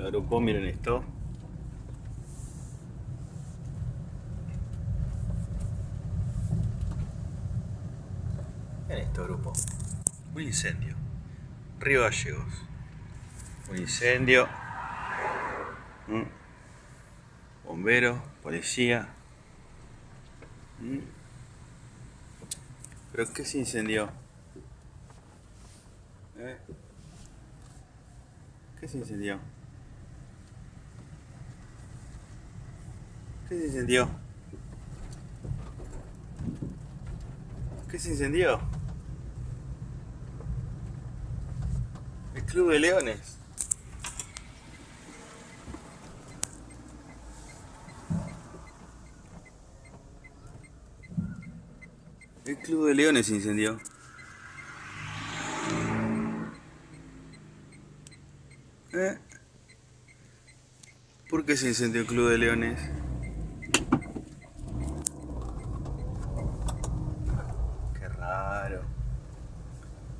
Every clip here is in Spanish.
Hola grupo, miren esto. Miren esto grupo. Un incendio. Río Gallegos. Un incendio. Bombero, policía. ¿Pero qué se incendió? ¿Qué se incendió? ¿Qué se incendió? ¿Qué se incendió? El Club de Leones. El Club de Leones se incendió. ¿Eh? ¿Por qué se incendió el Club de Leones? Qué raro.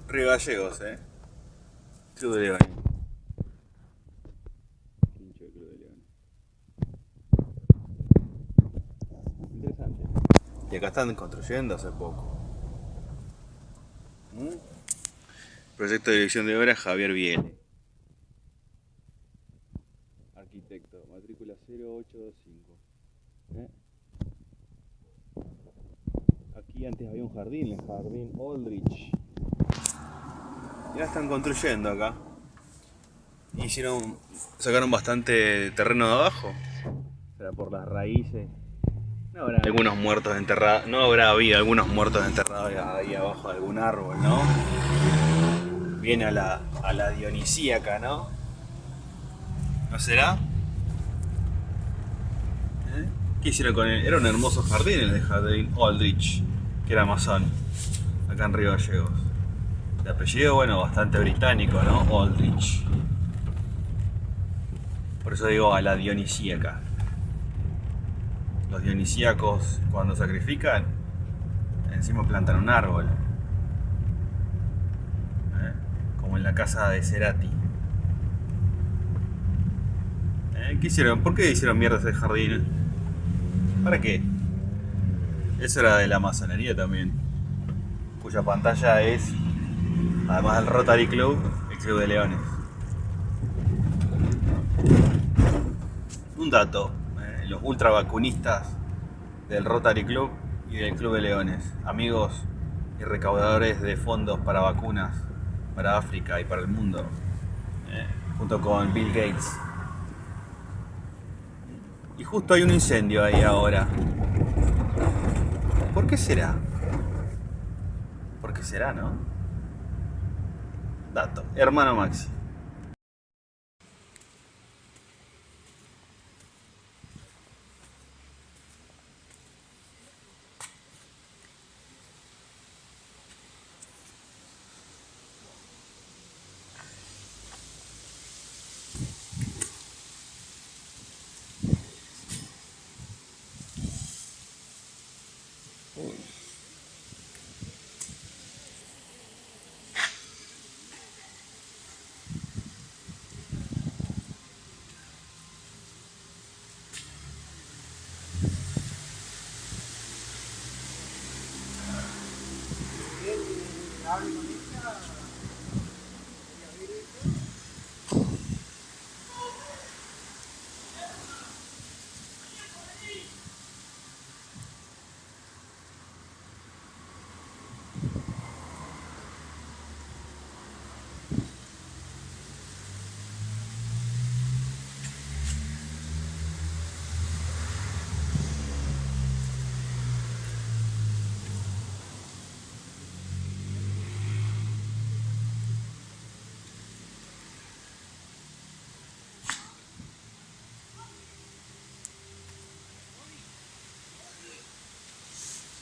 Río Gallegos, Club de Leones. Hincho del Club de Leones. Interesante. Y acá están construyendo hace poco. Proyecto de dirección de obra Javier Viene. Arquitecto, matrícula 0825. Aquí antes había un jardín, el jardín Aldrich. Ya están construyendo acá. Sacaron bastante terreno de abajo. Será por las raíces. No habrá algunos muertos enterrados. No habrá habido algunos muertos enterrados ahí abajo de algún árbol, ¿no? Viene a la dionisíaca, ¿no? ¿No será? ¿Qué hicieron con él? Era un hermoso jardín el de Jardín Aldrich, que era masón, acá en Río Gallegos. De apellido, bueno, bastante británico, ¿no? Aldrich. Por eso digo a la dionisíaca. Los dionisíacos, cuando sacrifican, encima plantan un árbol. Como en la casa de Cerati. ¿Qué hicieron? ¿Por qué hicieron mierda ese jardín? ¿Para qué? Eso era de la masonería también, cuya pantalla es, además del Rotary Club, el Club de Leones. Un dato, los ultra vacunistas del Rotary Club y del Club de Leones, amigos y recaudadores de fondos para vacunas para África y para el mundo, junto con Bill Gates. Y justo hay un incendio ahí ahora. ¿Por qué será? ¿Por qué será, no? Dato, hermano Maxi.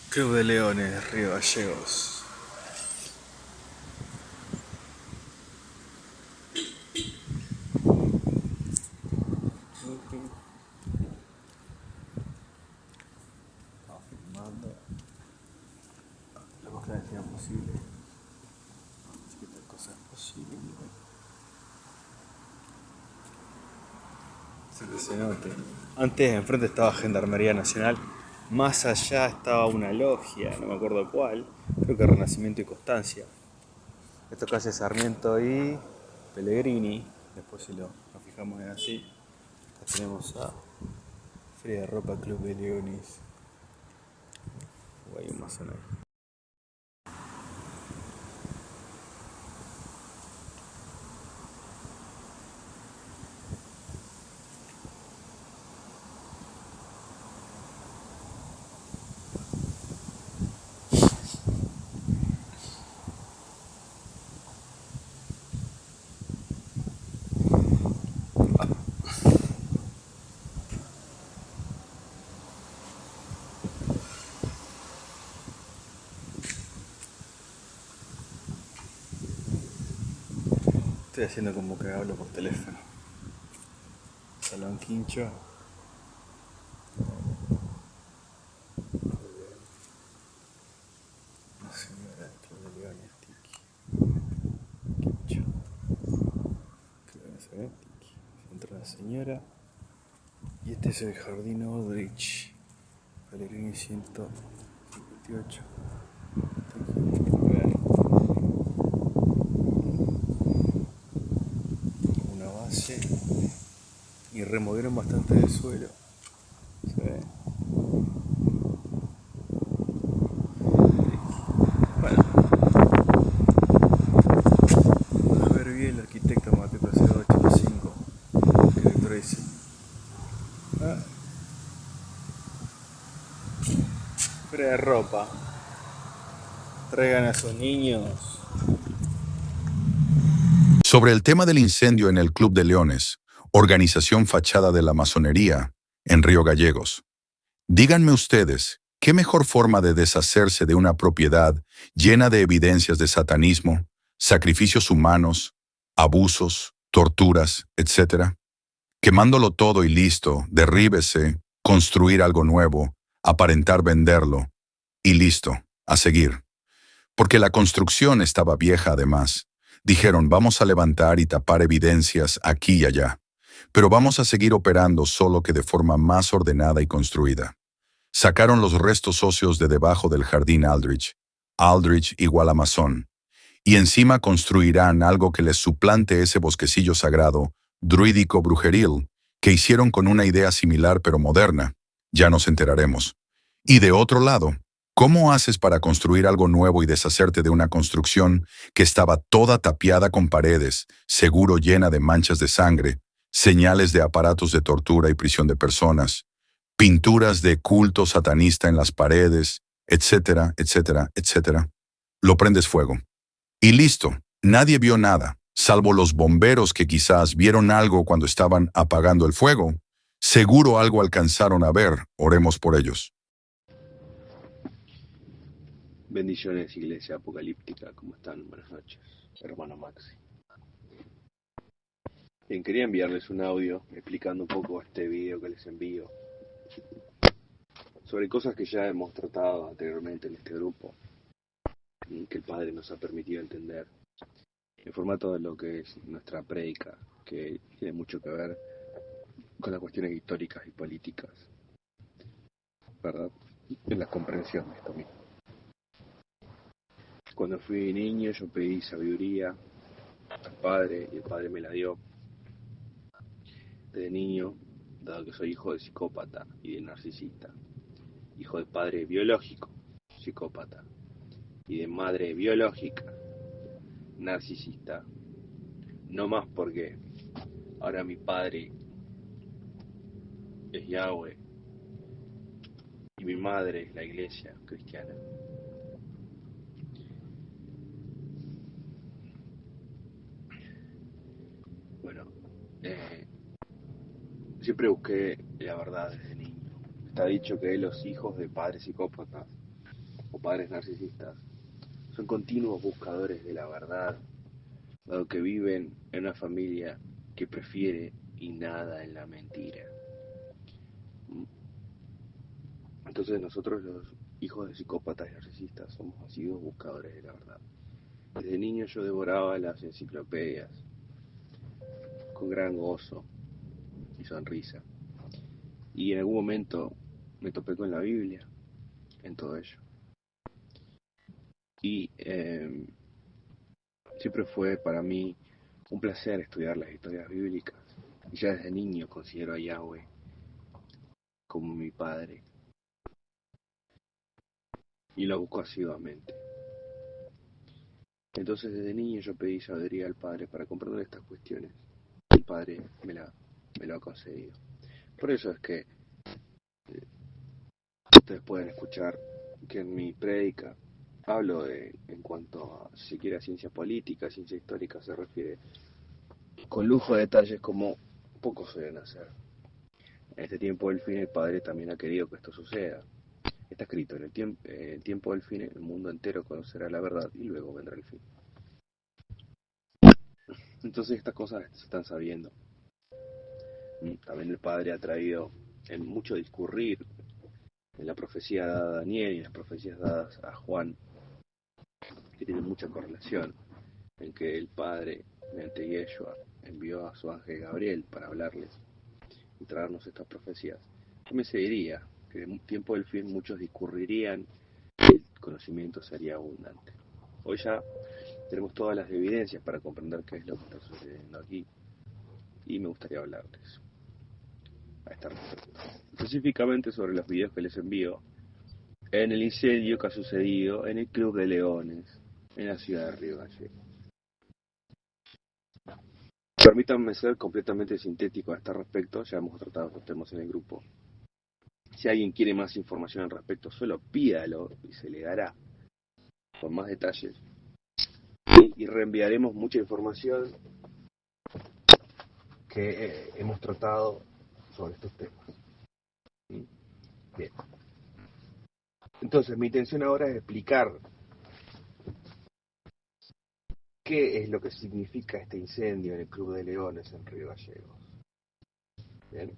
Club de Leones, Río Gallegos. Estaba filmando lo más claro posible. Así que tal cosa es posible. Que se note. Antes enfrente estaba Gendarmería Nacional. Más allá estaba una logia, no me acuerdo cuál. Creo que Renacimiento y Constancia. Esto calle Sarmiento y Pellegrini. Después si nos fijamos en así. Acá tenemos a Feria de Ropa Club de Leones. O hay un masón ahí. Estoy haciendo como que hablo por teléfono. Salón Quincho. Una señora del Club de Leones, Tiki. Quincho. Club de Leones, Tiki. Entra la señora. Y este es el Jardín Aldrich. Pellegrini 158. Una base. Y removieron bastante del suelo. ¿Se ve? Bueno, a ver bien el arquitecto Mateo 085. Que director dice. Ah, fuera de ropa. Traigan a sus niños. Sobre el tema del incendio en el Club de Leones, organización fachada de la masonería, en Río Gallegos. Díganme ustedes, ¿qué mejor forma de deshacerse de una propiedad llena de evidencias de satanismo, sacrificios humanos, abusos, torturas, etcétera? Quemándolo todo y listo, derríbese, construir algo nuevo, aparentar venderlo, y listo, a seguir. Porque la construcción estaba vieja además. Dijeron, vamos a levantar y tapar evidencias aquí y allá, pero vamos a seguir operando solo que de forma más ordenada y construida. Sacaron los restos óseos de debajo del jardín Aldrich. Aldrich igual a masón. Y encima construirán algo que les suplante ese bosquecillo sagrado, druídico brujeril, que hicieron con una idea similar pero moderna. Ya nos enteraremos. Y de otro lado, ¿cómo haces para construir algo nuevo y deshacerte de una construcción que estaba toda tapiada con paredes, seguro llena de manchas de sangre, señales de aparatos de tortura y prisión de personas, pinturas de culto satanista en las paredes, etcétera, etcétera, etcétera? Lo prendes fuego. Y listo, nadie vio nada, salvo los bomberos que quizás vieron algo cuando estaban apagando el fuego. Seguro algo alcanzaron a ver, oremos por ellos. Bendiciones, Iglesia Apocalíptica. ¿Cómo están? Buenas noches, hermano Maxi. Bien, quería enviarles un audio explicando un poco este video que les envío sobre cosas que ya hemos tratado anteriormente en este grupo y que el Padre nos ha permitido entender en formato de lo que es nuestra prédica, que tiene mucho que ver con las cuestiones históricas y políticas, ¿verdad? En la comprensión de esto mismo. Cuando fui niño yo pedí sabiduría al Padre y el Padre me la dio. Desde niño, dado que soy hijo de psicópata y de narcisista, hijo de padre biológico, psicópata, y de madre biológica, narcisista, no más porque ahora mi padre es Yahweh y mi madre es la iglesia cristiana. Bueno, siempre busqué la verdad desde niño. Está dicho que los hijos de padres psicópatas o padres narcisistas son continuos buscadores de la verdad, dado que viven en una familia que prefiere y nada en la mentira. Entonces nosotros los hijos de psicópatas y narcisistas somos asiduos buscadores de la verdad. Desde niño yo devoraba las enciclopedias con gran gozo, y sonrisa. Y en algún momento me topé con la Biblia en todo ello. Y siempre fue para mí un placer estudiar las historias bíblicas. Y ya desde niño considero a Yahweh como mi padre. Y lo busco asiduamente. Entonces desde niño yo pedí sabiduría al Padre para comprender estas cuestiones. El Padre me lo ha concedido. Por eso es que ustedes pueden escuchar que en mi prédica hablo en cuanto a, si quiere, a ciencia política, ciencia histórica, se refiere con lujo de detalles como pocos suelen hacer. En este tiempo del fin el Padre también ha querido que esto suceda. Está escrito, en el tiempo del fin el mundo entero conocerá la verdad y luego vendrá el fin. Entonces estas cosas se están sabiendo. También el Padre ha traído en mucho discurrir en la profecía dada a Daniel y en las profecías dadas a Juan, que tienen mucha correlación, en que el Padre, mediante Yeshua, envió a su ángel Gabriel para hablarles y traernos estas profecías. También se diría que en un tiempo del fin muchos discurrirían y el conocimiento sería abundante. Hoy ya tenemos todas las evidencias para comprender qué es lo que está sucediendo aquí y me gustaría hablarles a este respecto. Específicamente sobre los videos que les envío en el incendio que ha sucedido en el Club de Leones en la ciudad de Río Gallegos. Permítanme ser completamente sintético a este respecto, ya hemos tratado estos temas en el grupo. Si alguien quiere más información al respecto, solo pídalo y se le dará con más detalles. Y reenviaremos mucha información que hemos tratado sobre estos temas. Bien. Entonces, mi intención ahora es explicar qué es lo que significa este incendio en el Club de Leones en Río Gallegos. Bien.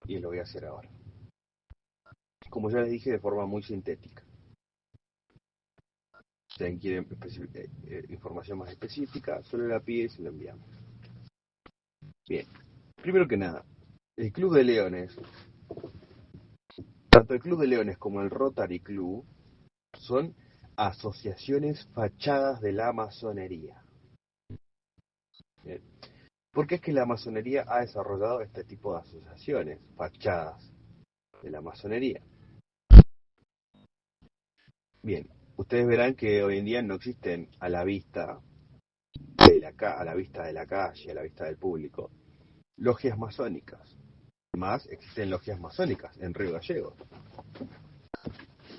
Y lo voy a hacer ahora. Como ya les dije, de forma muy sintética. Si alguien quiere información más específica, solo la pide y se la enviamos. Bien. Primero que nada, el Club de Leones, tanto el Club de Leones como el Rotary Club, son asociaciones fachadas de la masonería. Bien. ¿Por qué es que la masonería ha desarrollado este tipo de asociaciones fachadas de la masonería? Bien, ustedes verán que hoy en día no existen a la vista de la calle, a la vista del público, logias masónicas. Más existen logias masónicas en Río Gallegos.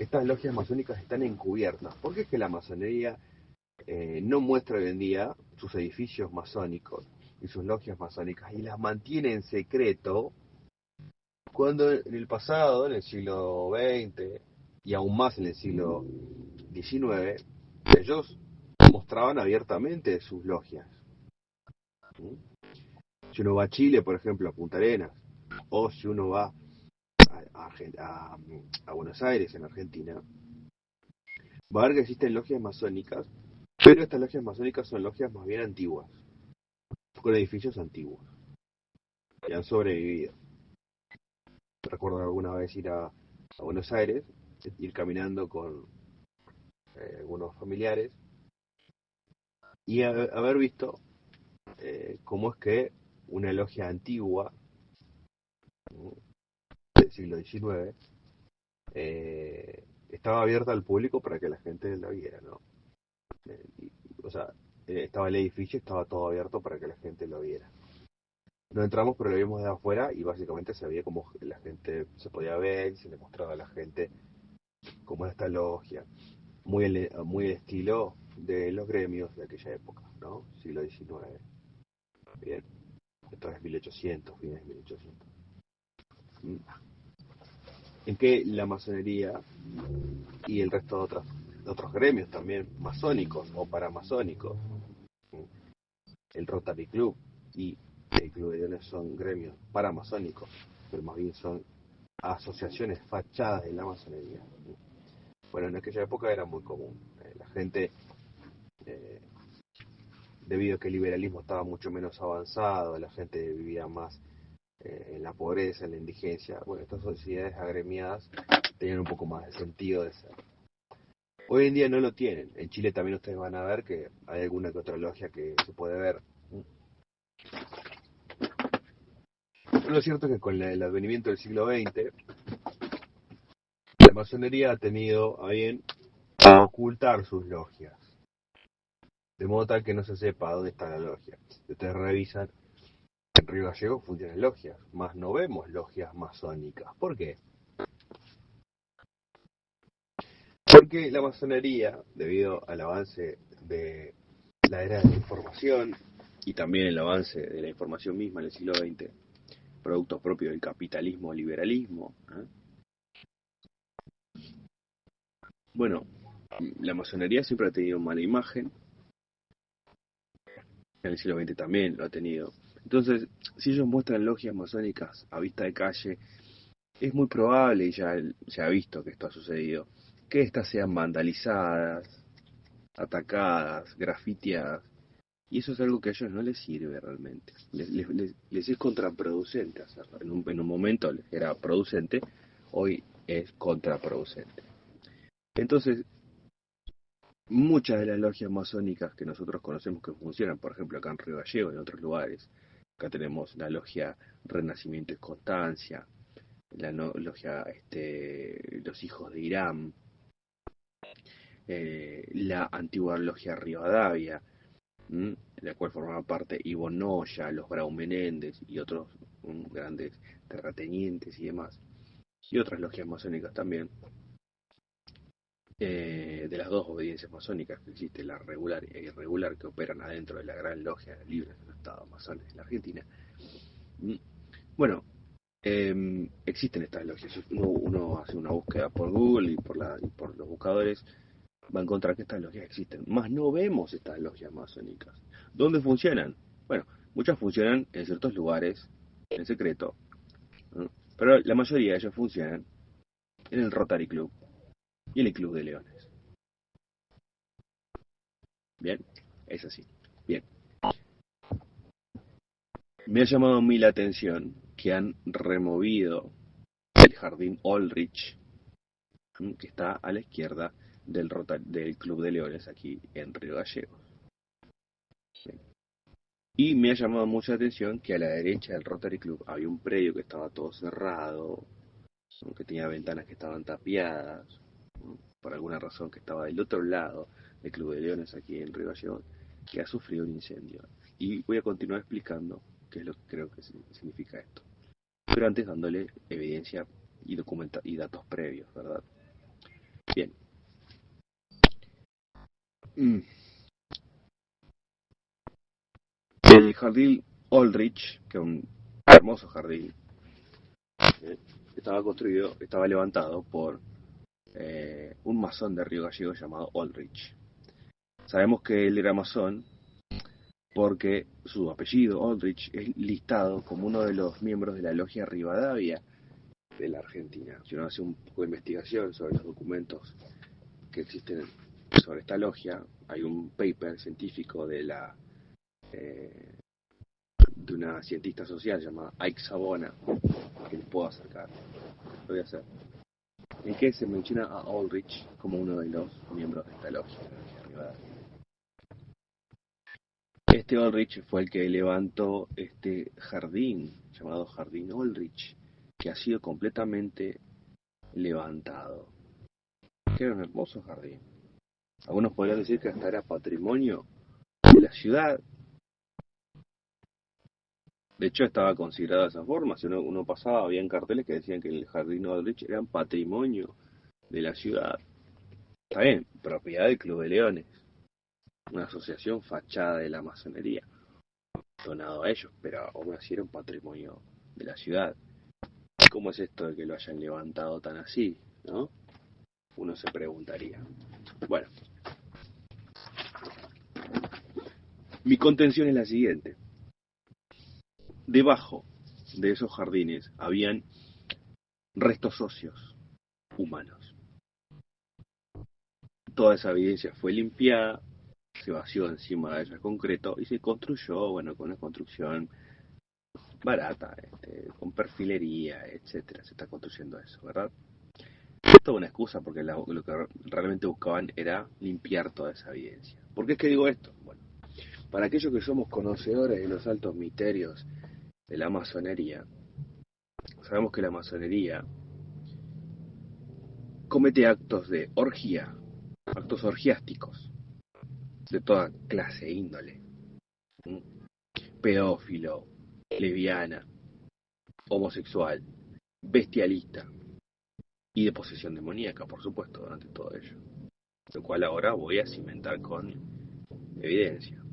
Estas logias masónicas están encubiertas. ¿Por qué es que la masonería no muestra hoy en día sus edificios masónicos y sus logias masónicas y las mantiene en secreto, cuando en el pasado, en el siglo XX y aún más en el siglo XIX, ellos mostraban abiertamente sus logias? Si uno va a Chile, por ejemplo, a Punta Arenas, o si uno va a Buenos Aires, en Argentina, va a ver que existen logias masónicas, pero estas logias masónicas son logias más bien antiguas, con edificios antiguos, que han sobrevivido. Recuerdo alguna vez ir a Buenos Aires, ir caminando con algunos familiares, y haber visto cómo es que una logia antigua del siglo XIX estaba abierta al público para que la gente la viera, ¿no? Estaba el edificio, estaba todo abierto para que la gente lo viera. No entramos, pero lo vimos de afuera y básicamente se veía como la gente se podía ver y se le mostraba a la gente cómo era esta logia. Muy el estilo de los gremios de aquella época, ¿no? Siglo XIX. Bien. Esto es 1800, fines de 1800. En que la masonería y el resto de otros gremios también masónicos o paramasónicos, el Rotary Club y el Club de Leones son gremios paramasónicos, pero más bien son asociaciones fachadas de la masonería. Bueno, en aquella época era muy común. La gente debido a que el liberalismo estaba mucho menos avanzado, la gente vivía más en la pobreza, en la indigencia. Bueno, estas sociedades agremiadas tenían un poco más de sentido de ser. Hoy en día no lo tienen. En Chile también ustedes van a ver que hay alguna que otra logia que se puede ver. Lo cierto es que con el advenimiento del siglo XX, la masonería ha tenido a bien a ocultar sus logias, de modo tal que no se sepa dónde está la logia. Si ustedes revisan, en Río Gallegos funcionan logias, más no vemos logias masónicas. ¿Por qué? Porque la masonería, debido al avance de la era de la información y también el avance de la información misma en el siglo XX, productos propios del capitalismo, liberalismo, bueno, la masonería siempre ha tenido mala imagen, en el siglo XX también lo ha tenido. Entonces, si ellos muestran logias masónicas a vista de calle, es muy probable, y ya se ha visto que esto ha sucedido, que éstas sean vandalizadas, atacadas, grafiteadas. Y eso es algo que a ellos no les sirve realmente. Les es contraproducente hacerlo. En un momento les era producente, hoy es contraproducente. Entonces, muchas de las logias masónicas que nosotros conocemos que funcionan, por ejemplo acá en Río Gallegos y en otros lugares, acá tenemos la logia Renacimiento y Constancia, la logia Los Hijos de Irán, la antigua logia Rivadavia, de la cual formaba parte Ivo Noya, los Grau Menéndez y otros grandes terratenientes y demás, y otras logias masónicas también, de las dos obediencias masónicas que existe, la regular e irregular, que operan adentro de la gran logia de libres del Estado masones de la Argentina. Bueno, existen estas logias. Uno hace una búsqueda por Google y por los buscadores, va a encontrar que estas logias existen. Más no vemos estas logias masónicas. ¿Dónde funcionan? Bueno, muchas funcionan en ciertos lugares, en secreto, ¿no? Pero la mayoría de ellas funcionan en el Rotary Club y en el Club de Leones. Bien, es así. Bien. Me ha llamado a mí la atención que han removido el jardín Ulrich, que está a la izquierda del Club de Leones aquí en Río Gallegos. Bien. Y me ha llamado mucha atención que a la derecha del Rotary Club había un predio que estaba todo cerrado, que tenía ventanas que estaban tapiadas, por alguna razón que estaba del otro lado del Club de Leones aquí en Río Gallegos, que ha sufrido un incendio. Y voy a continuar explicando qué es lo que creo que significa esto. Pero antes dándole evidencia y datos previos, ¿verdad? Bien. El jardín Ulrich, que es un hermoso jardín, estaba levantado por un masón de Río Gallegos llamado Ulrich. Sabemos que él era masón porque su apellido, Ulrich, es listado como uno de los miembros de la logia Rivadavia de la Argentina. Si uno hace un poco de investigación sobre los documentos que existen sobre esta logia, hay un paper científico de una cientista social llamada Ike Sabona, que les puedo acercar. Lo voy a hacer. En que se menciona a Ulrich como uno de los miembros de esta logia, la logia Rivadavia. Este Ulrich fue el que levantó este jardín, llamado Jardín Ulrich, que ha sido completamente levantado. Que era un hermoso jardín. Algunos podrían decir que hasta era patrimonio de la ciudad. De hecho, estaba considerado de esa forma. Si uno pasaba, habían carteles que decían que el Jardín Ulrich era patrimonio de la ciudad. Está bien, propiedad del Club de Leones, una asociación fachada de la masonería, donado a ellos, pero aún así era un patrimonio de la ciudad. ¿Cómo es esto de que lo hayan levantado tan así, no? Uno se preguntaría. Bueno, mi contención es la siguiente. Debajo de esos jardines habían restos óseos humanos. Toda esa evidencia fue limpiada, se vació encima de ese concreto y se construyó, bueno, con una construcción barata, con perfilería, etcétera. Se está construyendo eso, ¿verdad? Esto es una excusa porque lo que realmente buscaban era limpiar toda esa evidencia. ¿Por qué es que digo esto? Bueno, para aquellos que somos conocedores de los altos misterios de la masonería, sabemos que la masonería comete actos de orgía, actos orgiásticos, de toda clase e índole. Pedófilo, lesbiana, homosexual, bestialista y de posesión demoníaca, por supuesto, durante todo ello. Lo cual ahora voy a cimentar con evidencia.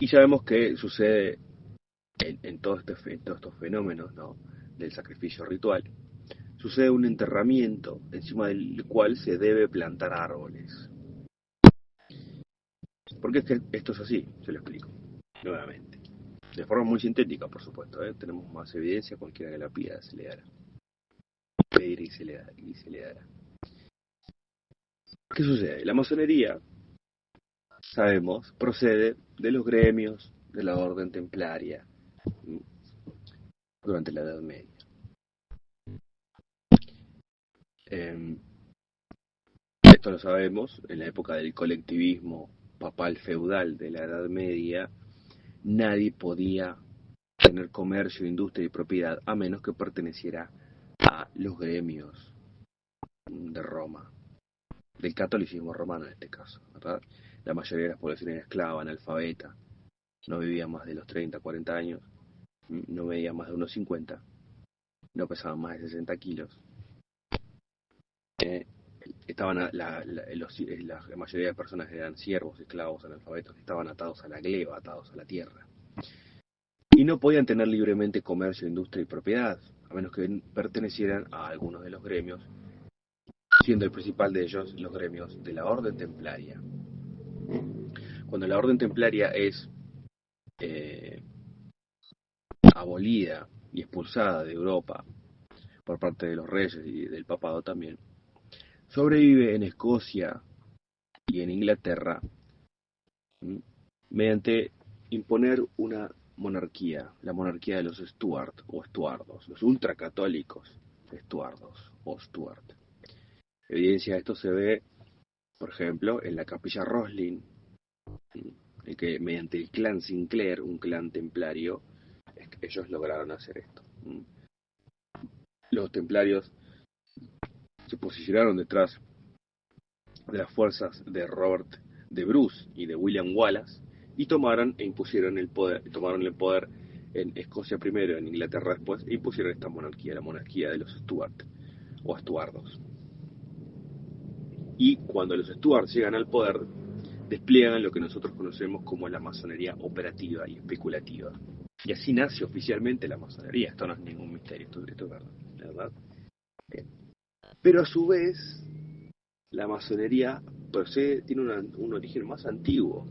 Y sabemos que sucede en todos estos fenómenos, ¿no?, del sacrificio ritual. Sucede un enterramiento encima del cual se debe plantar árboles. ¿Por qué es que esto es así? Se lo explico nuevamente. De forma muy sintética, por supuesto, ¿eh? Tenemos más evidencia, cualquiera que la pida se le dará. Pedir y se le dará. ¿Qué sucede? La masonería, sabemos, procede de los gremios de la orden templaria durante la Edad Media. Esto lo sabemos, en la época del colectivismo papal feudal de la Edad Media, nadie podía tener comercio, industria y propiedad a menos que perteneciera a los gremios de Roma, del catolicismo romano en este caso, ¿verdad? La mayoría de las poblaciones era esclava, analfabeta, no vivía más de los 30, 40 años, no medía más de unos 50, no pesaban más de 60 kilos. Estaban la mayoría de personas eran siervos, esclavos, analfabetos, que estaban atados a la gleba, atados a la tierra. Y no podían tener libremente comercio, industria y propiedad, a menos que pertenecieran a algunos de los gremios, siendo el principal de ellos los gremios de la Orden Templaria. Cuando la Orden Templaria es abolida y expulsada de Europa por parte de los reyes y del papado también, sobrevive en Escocia y en Inglaterra mediante imponer una monarquía, la monarquía de los Stuart o Estuardos, los ultracatólicos Estuardos o Stuart. Evidencia de esto se ve, por ejemplo, en la capilla Roslin, en que mediante el clan Sinclair, un clan templario, ellos lograron hacer esto. Los templarios se posicionaron detrás de las fuerzas de Robert de Bruce y de William Wallace y tomaron el poder en Escocia primero, en Inglaterra después, e impusieron esta monarquía, la monarquía de los Stuart o Estuardos. Y cuando los Stuart llegan al poder, despliegan lo que nosotros conocemos como la masonería operativa y especulativa. Y así nace oficialmente la masonería. Esto no es ningún misterio, esto es verdad. Bien. Pero a su vez, la masonería tiene un origen más antiguo,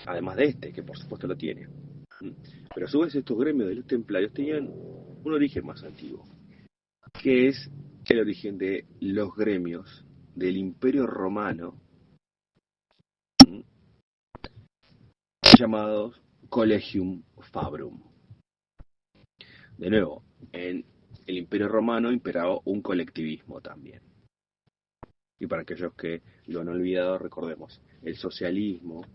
además de este, que por supuesto lo tiene. Pero a su vez estos gremios de los templarios tenían un origen más antiguo, que es el origen de los gremios del Imperio Romano, llamados Collegium Fabrum. De nuevo, en el Imperio Romano imperaba un colectivismo también. Y para aquellos que lo han olvidado, recordemos, el socialismo,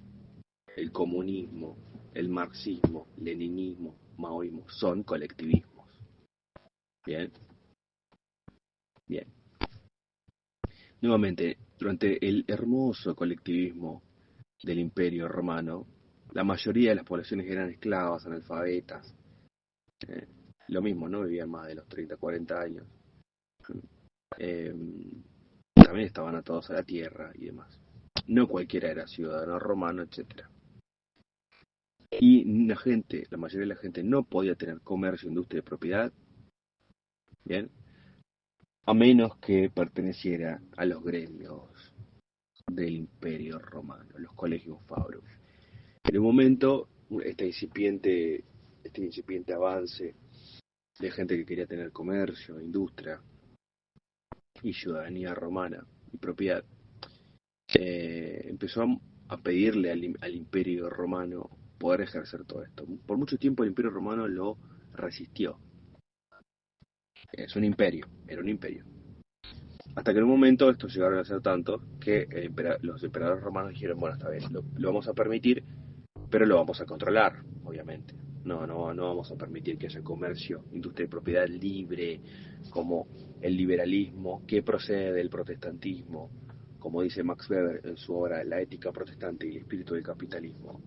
el comunismo, el marxismo, leninismo, maoísmo, son colectivismos. Bien. Nuevamente, durante el hermoso colectivismo del Imperio Romano, la mayoría de las poblaciones eran esclavas, analfabetas. Lo mismo, no vivían más de los 30, 40 años. También estaban atados a la tierra y demás. No cualquiera era ciudadano romano, etc. Y la mayoría de la gente no podía tener comercio, industria y propiedad, bien, a menos que perteneciera a los gremios del Imperio Romano, los Collegium Fabrum. En un momento, este incipiente avance de gente que quería tener comercio, industria y ciudadanía romana y propiedad, empezó a pedirle al Imperio Romano poder ejercer todo esto. Por mucho tiempo el Imperio Romano lo resistió. Es un imperio, era un imperio. Hasta que en un momento estos llegaron a ser tantos que los emperadores romanos dijeron, bueno, está bien, lo vamos a permitir, pero lo vamos a controlar, obviamente. No vamos a permitir que haya comercio, industria y propiedad libre, como el liberalismo que procede del protestantismo, como dice Max Weber en su obra La ética protestante y el espíritu del capitalismo.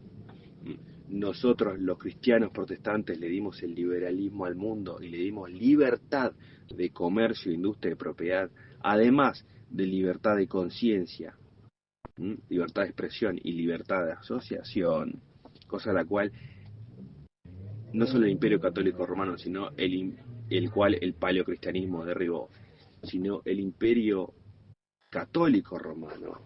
Nosotros los cristianos protestantes le dimos el liberalismo al mundo y le dimos libertad de comercio, industria y propiedad, además de libertad de conciencia, libertad de expresión y libertad de asociación, cosa a la cual no solo el Imperio Católico Romano, sino el cual el paleocristianismo derribó, sino el Imperio Católico Romano.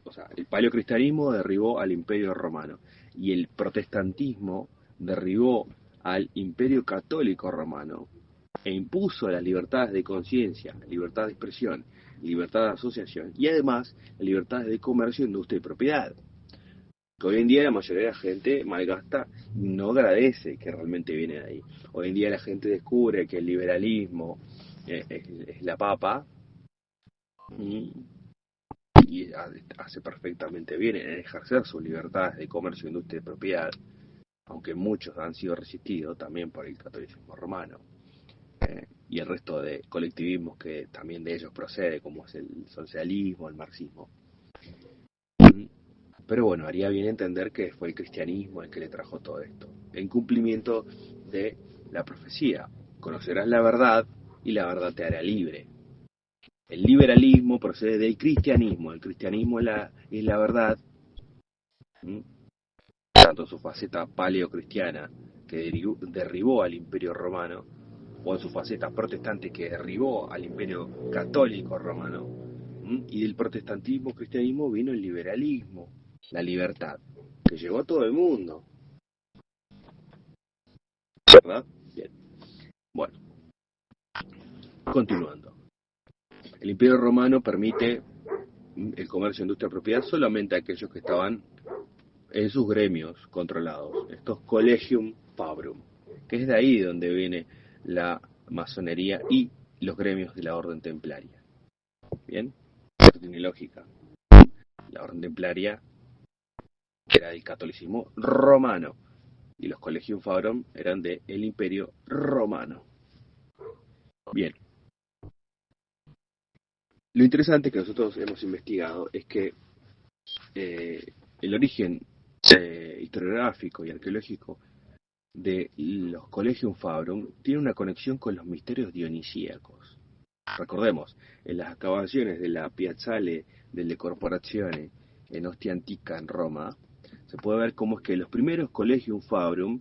O sea, el paleocristianismo derribó al Imperio Romano y el protestantismo derribó al Imperio Católico Romano e impuso las libertades de conciencia, libertad de expresión, libertad de asociación y además libertades de comercio, industria y propiedad. Que hoy en día la mayoría de la gente malgasta y no agradece que realmente viene de ahí. Hoy en día la gente descubre que el liberalismo es la papa y hace perfectamente bien en ejercer sus libertades de comercio, industria y propiedad, aunque muchos han sido resistidos también por el catolicismo romano y el resto de colectivismos que también de ellos procede, como es el socialismo, el marxismo. Pero bueno, haría bien entender que fue el cristianismo el que le trajo todo esto, en cumplimiento de la profecía. Conocerás la verdad y la verdad te hará libre. El liberalismo procede del cristianismo. El cristianismo es la verdad, tanto en su faceta paleocristiana, que derribó al Imperio Romano, o en su faceta protestante, que derribó al Imperio Católico Romano. Y del protestantismo, cristianismo, vino el liberalismo, la libertad, que llegó a todo el mundo. ¿Verdad? Bien. Bueno, continuando. El Imperio Romano permite el comercio, industria, propiedad solamente a aquellos que estaban en sus gremios controlados, estos collegium fabrum, que es de ahí donde viene la masonería y los gremios de la orden templaria. Bien, esto tiene lógica. La orden templaria era del catolicismo romano y los collegium fabrum eran del Imperio Romano. Bien. Lo interesante que nosotros hemos investigado es que el origen historiográfico y arqueológico de los Collegium Fabrum tiene una conexión con los misterios dionisíacos. Recordemos, en las excavaciones de la Piazzale delle Corporazioni en Ostia Antica en Roma, se puede ver cómo es que los primeros Collegium Fabrum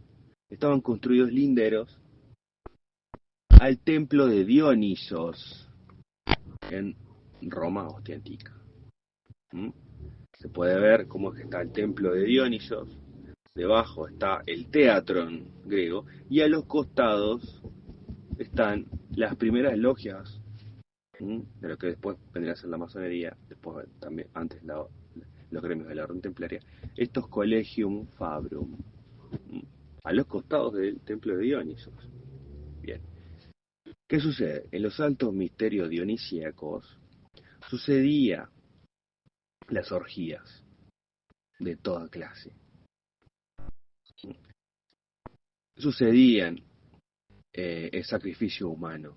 estaban construidos linderos al templo de Dionisos en Roma, Ostia Antica. Se puede ver cómo es que está el templo de Dionisos, debajo está el teatron griego y a los costados están las primeras logias de lo que después vendría a ser la masonería, después también antes los gremios de la orden templaria, estos collegium fabrum a los costados del templo de Dionisos. Bien, ¿qué sucede? En los altos misterios dionisíacos sucedía las orgías de toda clase. Sucedían el sacrificio humano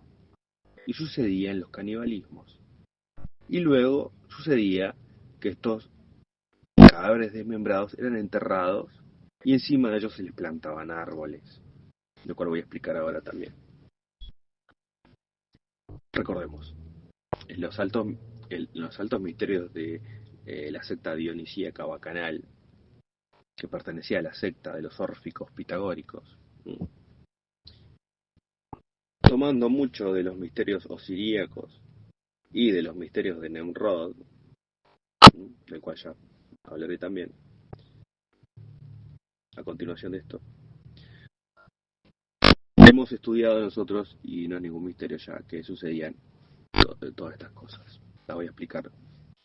y sucedían los canibalismos. Y luego sucedía que estos cadáveres desmembrados eran enterrados y encima de ellos se les plantaban árboles, lo cual voy a explicar ahora también. Recordemos, en los altos misterios de la secta dionisíaca bacanal, que pertenecía a la secta de los órficos pitagóricos, tomando mucho de los misterios osiríacos y de los misterios de Nemrod, del cual ya hablaré también a continuación de esto. Hemos estudiado nosotros, y no es ningún misterio ya, que sucedían todas estas cosas. Las voy a explicar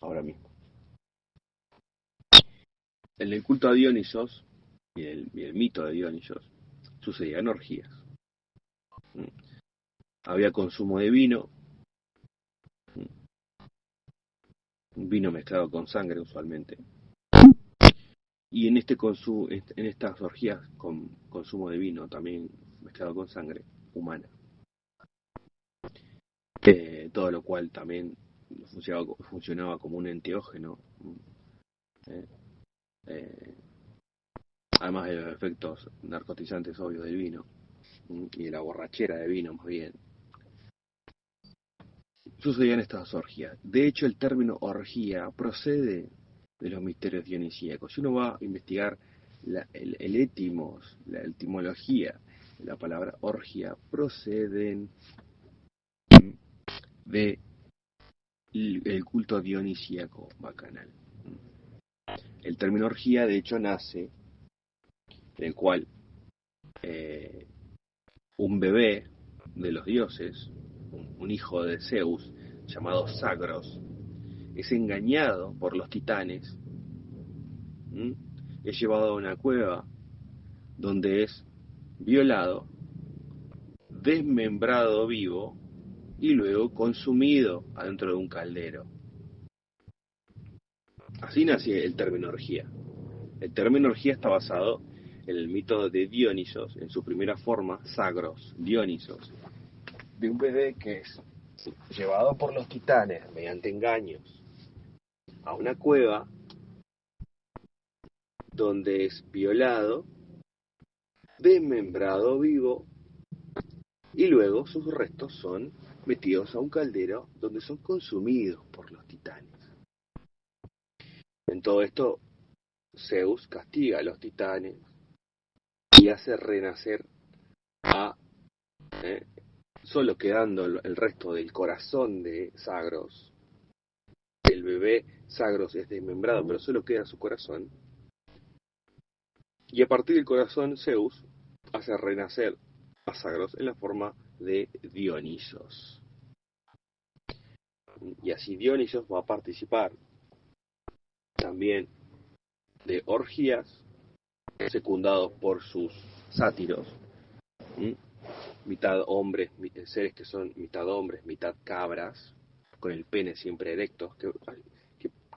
ahora mismo. En el culto a Dionisos y el mito de Dionisos sucedían orgías. Había consumo de vino, un vino mezclado con sangre usualmente. Y en estas orgías con consumo de vino también mezclado con sangre humana. Todo lo cual también funcionaba como un enteógeno. Eh, eh, Además de los efectos narcotizantes obvios del vino y de la borrachera de vino más bien, sucedían estas orgías. De hecho, el término orgía procede de los misterios dionisíacos. Si uno va a investigar la etimología de la palabra orgía, proceden de el culto dionisíaco bacanal. El término orgía, de hecho, nace en el cual un bebé de los dioses, un hijo de Zeus, llamado Zagros, es engañado por los titanes, es llevado a una cueva donde es violado, desmembrado vivo y luego consumido adentro de un caldero. Así nace el término orgía. El término orgía está basado en el mito de Dionisos, en su primera forma, Zagros, Dionisos, de un bebé que es llevado por los titanes mediante engaños a una cueva donde es violado, desmembrado vivo y luego sus restos son metidos a un caldero donde son consumidos por los titanes. En todo esto, Zeus castiga a los titanes y hace renacer solo quedando el resto del corazón de Zagros. El bebé Zagros es desmembrado, pero solo queda su corazón. Y a partir del corazón, Zeus hace renacer a Zagros en la forma de Dionisos. Y así Dionisos va a participar también de orgías secundados por sus sátiros, mitad hombres, seres que son mitad hombres, mitad cabras, con el pene siempre erecto,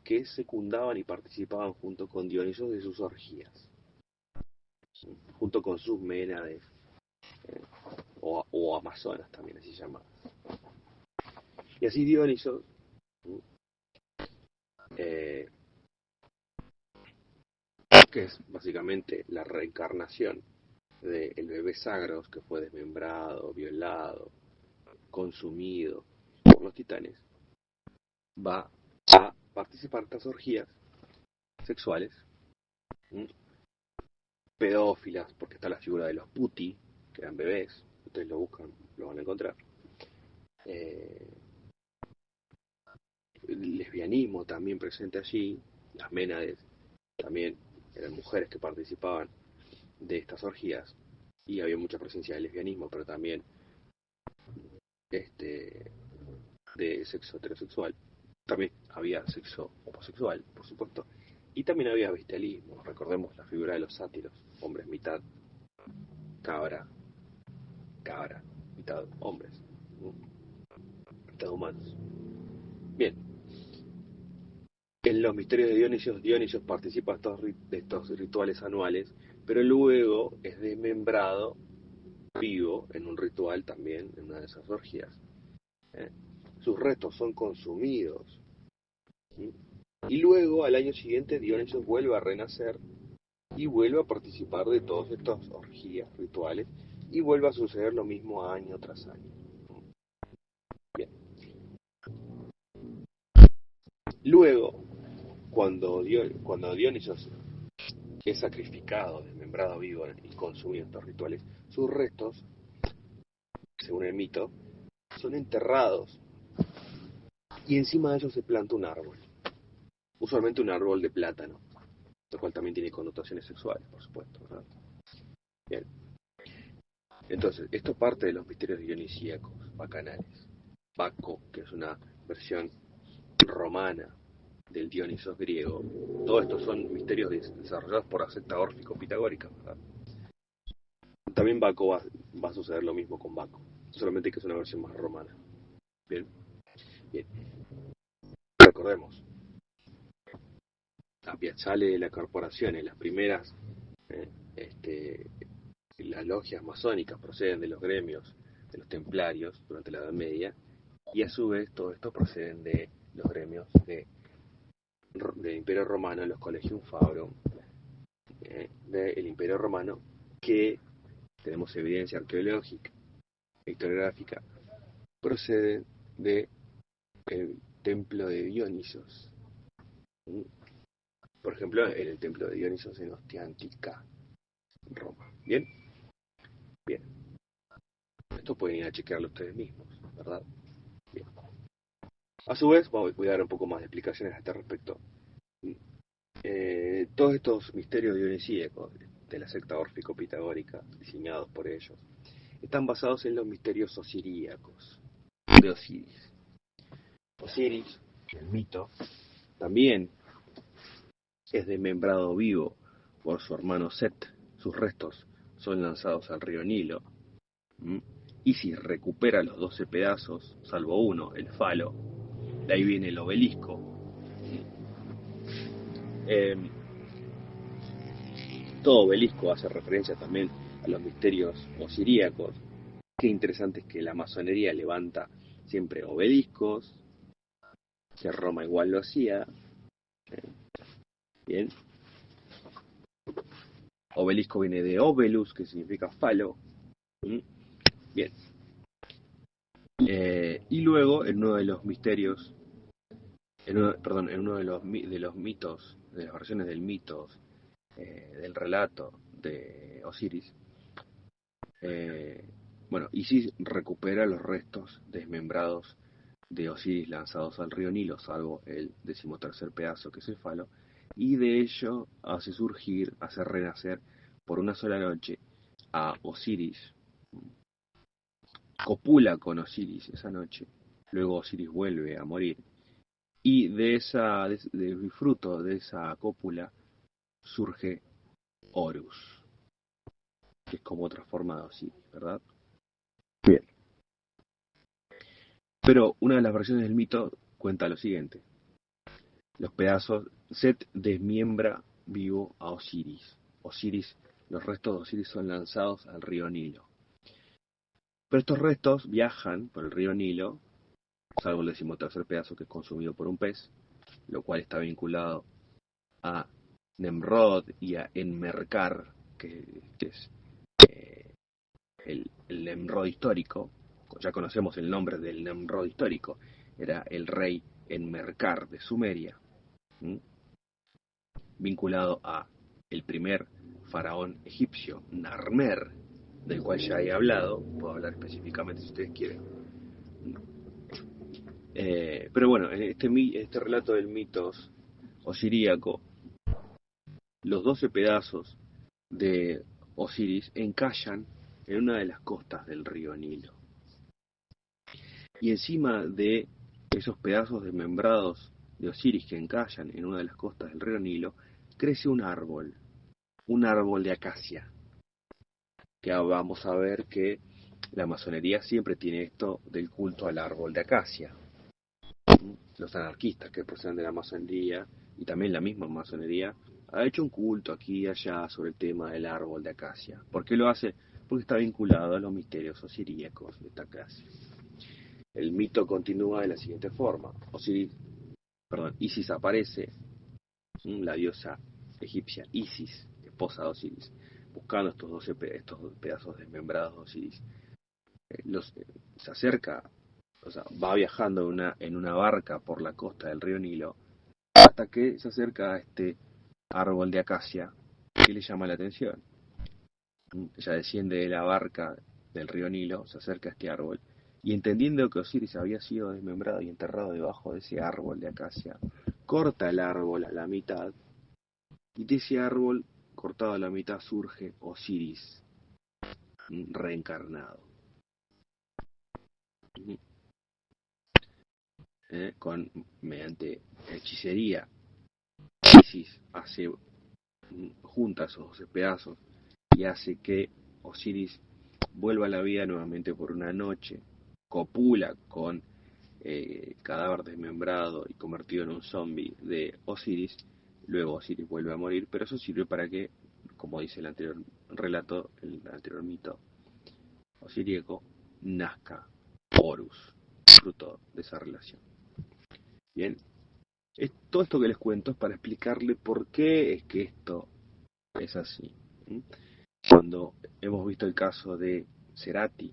que secundaban y participaban junto con Dionisos de sus orgías, junto con sus ménades, o amazonas también así llamadas. Y así Dionisos que es básicamente la reencarnación del bebé Zagros, que fue desmembrado, violado, consumido por los titanes, va a participar en estas orgías sexuales, pedófilas, porque está la figura de los puti, que eran bebés, ustedes lo buscan, lo van a encontrar. El lesbianismo también presente allí, las ménades también eran mujeres que participaban de estas orgías y había mucha presencia del lesbianismo, pero también de sexo heterosexual. También había sexo homosexual, por supuesto, y también había bestialismo. Recordemos la figura de los sátiros, hombres mitad cabra, mitad hombres, mitad humanos. Bien, en los misterios de Dionisos participa de estos rituales anuales, pero luego es desmembrado vivo en un ritual también, en una de esas orgías. Sus restos son consumidos. Y luego, al año siguiente, Dionisos vuelve a renacer y vuelve a participar de todas estas orgías rituales y vuelve a suceder lo mismo año tras año. Bien. Luego, cuando Dionisos es sacrificado, desmembrado vivo y consumido en estos rituales, sus restos, según el mito, son enterrados y encima de ellos se planta un árbol. Usualmente un árbol de plátano, lo cual también tiene connotaciones sexuales, por supuesto, ¿verdad? Bien. Entonces, esto parte de los misterios dionisíacos, bacanales. Baco, que es una versión romana del Dionisos griego. Todos estos son misterios desarrollados por la secta órfico-pitagórica, ¿verdad? También Baco va a suceder lo mismo con Baco, solamente que es una versión más romana. Bien, bien. Recordemos, a Piazzale de la corporación, en las primeras, las logias masónicas proceden de los gremios de los templarios durante la Edad Media, y a su vez todo esto proceden de los gremios del Imperio Romano, los Collegium Fabrum del Imperio Romano, que tenemos evidencia arqueológica, historiográfica, proceden del templo de Dionisos. Por ejemplo, en el templo de Dionisos en Ostia Antica, Roma. ¿Bien? Bien. Esto pueden ir a chequearlo ustedes mismos, ¿verdad? Bien. A su vez, voy a dar un poco más de explicaciones a este respecto. Todos estos misterios dionisíacos de la secta órfico-pitagórica, diseñados por ellos, están basados en los misterios osiríacos de Osiris. Osiris, el mito, también es desmembrado vivo por su hermano Set. Sus restos son lanzados al río Nilo. Isis recupera los 12 pedazos, salvo uno, el falo. De ahí viene el obelisco. Todo obelisco hace referencia también a los misterios osiríacos. Qué interesante es que la masonería levanta siempre obeliscos, que Roma igual lo hacía. Bien. Obelisco viene de obelus, que significa falo. Bien. Y luego, en uno de los misterios, en uno de los mitos, de las versiones del mito, del relato de Osiris, Isis recupera los restos desmembrados de Osiris lanzados al río Nilo, salvo el 13º pedazo, que es el falo, y de ello hace renacer por una sola noche a Osiris. Copula con Osiris esa noche, luego Osiris vuelve a morir, y del fruto de esa cópula surge Horus, que es como otra forma de Osiris, ¿verdad? Bien. Pero una de las versiones del mito cuenta lo siguiente: los pedazos, Set desmiembra vivo a Osiris. Los restos de Osiris son lanzados al río Nilo. Pero estos restos viajan por el río Nilo, salvo el 13º pedazo, que es consumido por un pez, lo cual está vinculado a Nemrod y a Enmerkar, que es el Nemrod histórico. Ya conocemos el nombre del Nemrod histórico, era el rey Enmerkar de Sumeria, vinculado a el primer faraón egipcio, Narmer, del cual ya he hablado. Puedo hablar específicamente si ustedes quieren. Pero bueno, en este relato del mitos osiríaco, los 12 pedazos de Osiris encallan en una de las costas del río Nilo. Y encima de esos pedazos desmembrados de Osiris que encallan en una de las costas del río Nilo, crece un árbol de acacia. Que vamos a ver que la masonería siempre tiene esto del culto al árbol de acacia. Los anarquistas que proceden de la masonería, y también la misma masonería, ha hecho un culto aquí y allá sobre el tema del árbol de acacia. ¿Por qué lo hace? Porque está vinculado a los misterios osiríacos de esta clase. El mito continúa de la siguiente forma. Isis aparece, la diosa egipcia Isis, esposa de Osiris, buscando estos pedazos desmembrados de Osiris. Se acerca, va viajando en una barca por la costa del río Nilo, hasta que se acerca a este árbol de acacia que le llama la atención. Ella desciende de la barca del río Nilo, se acerca a este árbol, y entendiendo que Osiris había sido desmembrado y enterrado debajo de ese árbol de acacia, corta el árbol a la mitad, y de ese árbol cortado a la mitad surge Osiris reencarnado. mediante hechicería, Isis hace junta esos 12 pedazos y hace que Osiris vuelva a la vida nuevamente por una noche, copula con cadáver desmembrado y convertido en un zombie de Osiris, luego Osiris vuelve a morir, pero eso sirve para que, como dice el anterior relato, el anterior mito osiríaco, nazca Horus, fruto de esa relación. Bien, todo esto que les cuento es para explicarle por qué es que esto es así. Cuando hemos visto el caso de Cerati,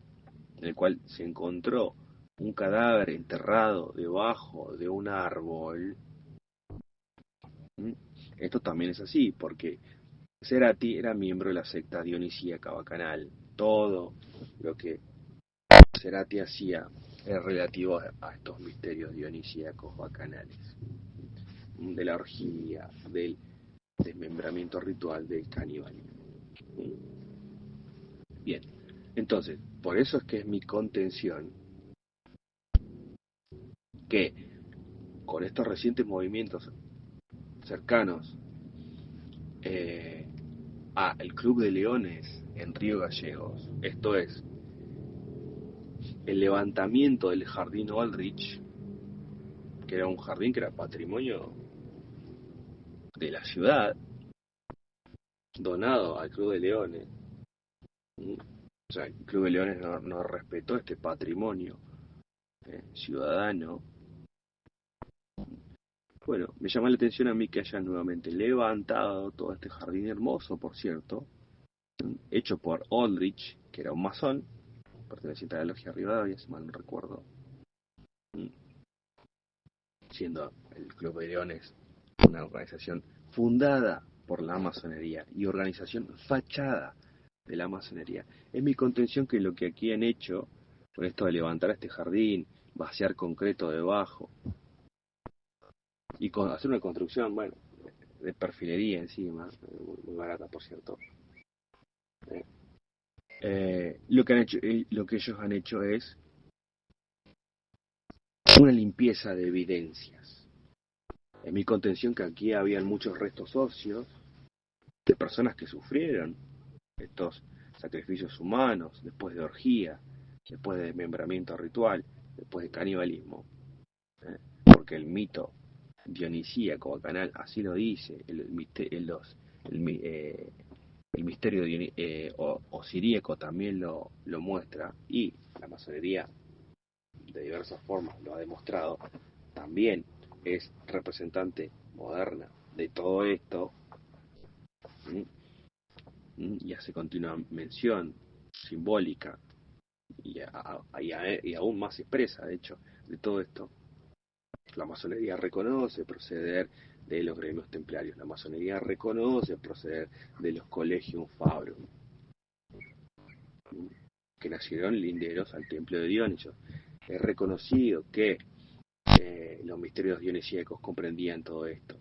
en el cual se encontró un cadáver enterrado debajo de un árbol, esto también es así, porque Cerati era miembro de la secta dionisíaca bacanal. Todo lo que Cerati hacía era relativo a estos misterios dionisíacos bacanales, de la orgía, del desmembramiento ritual, del canibalismo. Bien, entonces, por eso es que es mi contención que con estos recientes movimientos cercanos a el Club de Leones en Río Gallegos, esto es, el levantamiento del jardín Aldrich, que era un jardín que era patrimonio de la ciudad, donado al Club de Leones. O sea, el Club de Leones no respetó este patrimonio ciudadano. Bueno, me llama la atención a mí que hayan nuevamente levantado todo este jardín hermoso, por cierto, hecho por Aldrich, que era un masón, perteneciente a la logia Rivadavia, si mal no recuerdo, siendo el Club de Leones una organización fundada por la masonería y organización fachada de la masonería. Es mi contención que lo que aquí han hecho con esto de levantar este jardín, vaciar concreto debajo y hacer una construcción, bueno, de perfilería encima, muy barata por cierto. Lo que ellos han hecho es una limpieza de evidencias. Es mi contención que aquí habían muchos restos óseos de personas que sufrieron estos sacrificios humanos después de orgía, después de desmembramiento ritual, después de canibalismo, porque el mito dionisíaco bacanal así lo dice, el misterio osiríaco también lo muestra, y la masonería de diversas formas lo ha demostrado, también es representante moderna de todo esto, y hace continua mención simbólica y aún más expresa, de hecho, de todo esto. La masonería reconoce proceder de los gremios templarios, la masonería reconoce proceder de los Collegium Fabrum, que nacieron linderos al templo de Dioniso. Es reconocido que los misterios dionisíacos comprendían todo esto.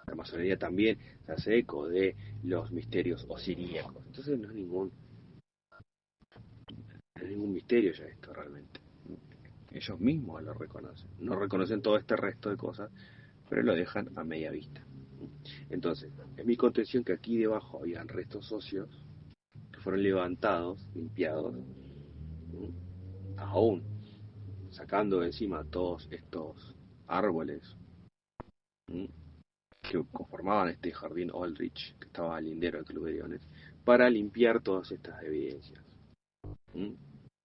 La masonería también se hace eco de los misterios osiríacos. Entonces no es ningún misterio ya esto realmente. Ellos mismos lo reconocen. No reconocen todo este resto de cosas, pero lo dejan a media vista. Entonces, es mi contención que aquí debajo habían restos óseos que fueron levantados, limpiados, aún sacando de encima todos estos árboles que conformaban este jardín Aldrich, que estaba al lindero del Club de Leones, para limpiar todas estas evidencias.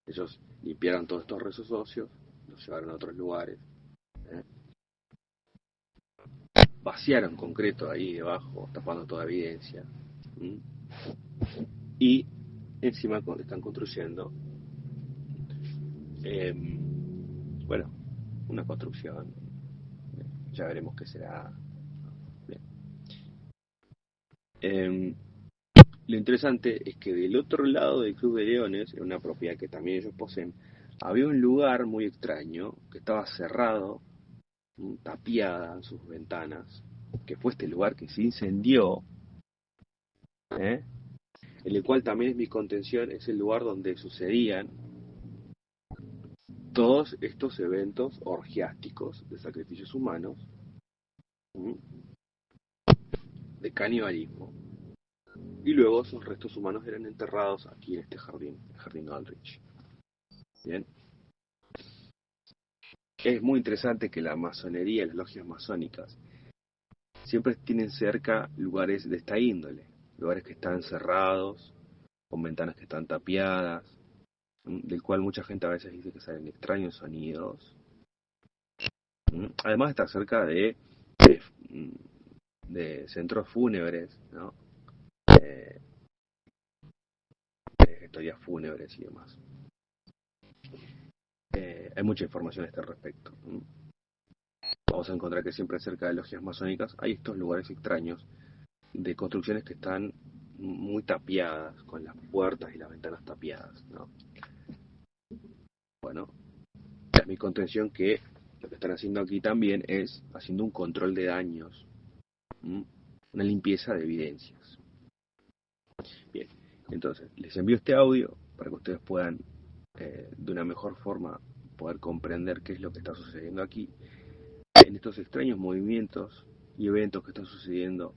Ellos limpiaron todos estos restos óseos, los llevaron a otros lugares, vaciaron concreto ahí debajo, tapando toda evidencia, y encima están construyendo bueno, una construcción, ya veremos qué será. Lo interesante es que del otro lado del Club de Leones, en una propiedad que también ellos poseen, había un lugar muy extraño que estaba cerrado, tapiada en sus ventanas, que fue este lugar que se incendió, en el cual también es mi contención, es el lugar donde sucedían todos estos eventos orgiásticos de sacrificios humanos, de canibalismo, y luego esos restos humanos eran enterrados aquí en este jardín, el Jardín Aldrich. Bien. Es muy interesante que la masonería, las logias masónicas, siempre tienen cerca lugares de esta índole, lugares que están cerrados, con ventanas que están tapiadas, del cual mucha gente a veces dice que salen extraños sonidos. Además está cerca de centros fúnebres, ¿no? Historias fúnebres y demás. Hay mucha información a este respecto. Vamos a encontrar que siempre cerca de logias masónicas hay estos lugares extraños de construcciones que están muy tapiadas, con las puertas y las ventanas tapiadas, ¿no? Bueno, es mi contención que lo que están haciendo aquí también es haciendo un control de daños, una limpieza de evidencias. Bien, entonces les envío este audio para que ustedes puedan de una mejor forma poder comprender qué es lo que está sucediendo aquí en estos extraños movimientos y eventos que están sucediendo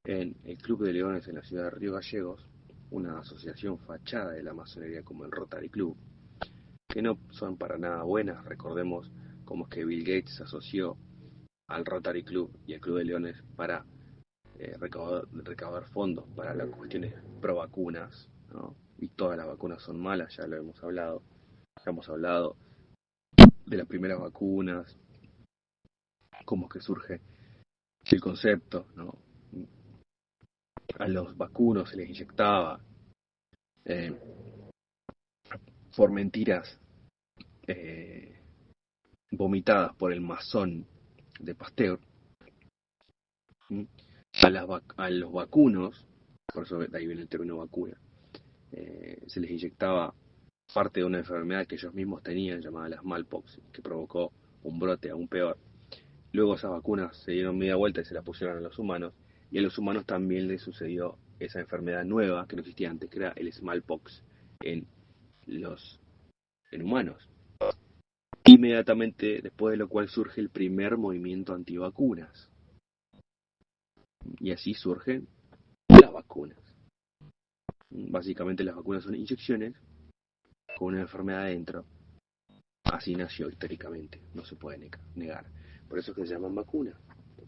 en el Club de Leones en la ciudad de Río Gallegos, una asociación fachada de la masonería como el Rotary Club, que no son para nada buenas. Recordemos cómo es que Bill Gates se asoció al Rotary Club y al Club de Leones para recaudar fondos para las cuestiones pro vacunas, ¿no? Y todas las vacunas son malas, ya lo hemos hablado. Ya hemos hablado de las primeras vacunas, cómo es que surge el concepto, ¿no? A los vacunos se les inyectaba por mentiras vomitadas por el masón de Pasteur. A los vacunos, por eso de ahí viene el término vacuna, se les inyectaba parte de una enfermedad que ellos mismos tenían llamada la smallpox, que provocó un brote aún peor. Luego esas vacunas se dieron media vuelta y se las pusieron a los humanos, y a los humanos también les sucedió esa enfermedad nueva que no existía antes, que era el smallpox en humanos. Inmediatamente después de lo cual surge el primer movimiento antivacunas. Y así surgen las vacunas. Básicamente las vacunas son inyecciones con una enfermedad adentro. Así nació históricamente, no se puede negar. Por eso es que se llaman vacunas.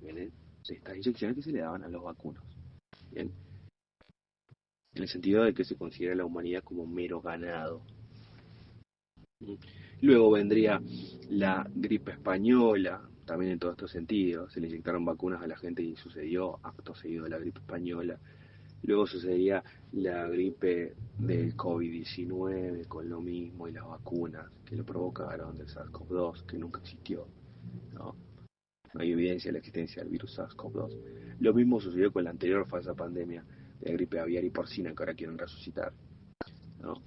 Vienen de estas inyecciones que se le daban a los vacunos. Bien. En el sentido de que se considera a la humanidad como mero ganado. Luego vendría la gripe española, también en todos estos sentidos. Se le inyectaron vacunas a la gente y sucedió acto seguido de la gripe española. Luego sucedería la gripe del COVID-19 con lo mismo y las vacunas que lo provocaron del SARS-CoV-2, que nunca existió, ¿no? No hay evidencia de la existencia del virus SARS-CoV-2. Lo mismo sucedió con la anterior falsa pandemia de la gripe aviar y porcina que ahora quieren resucitar, ¿no?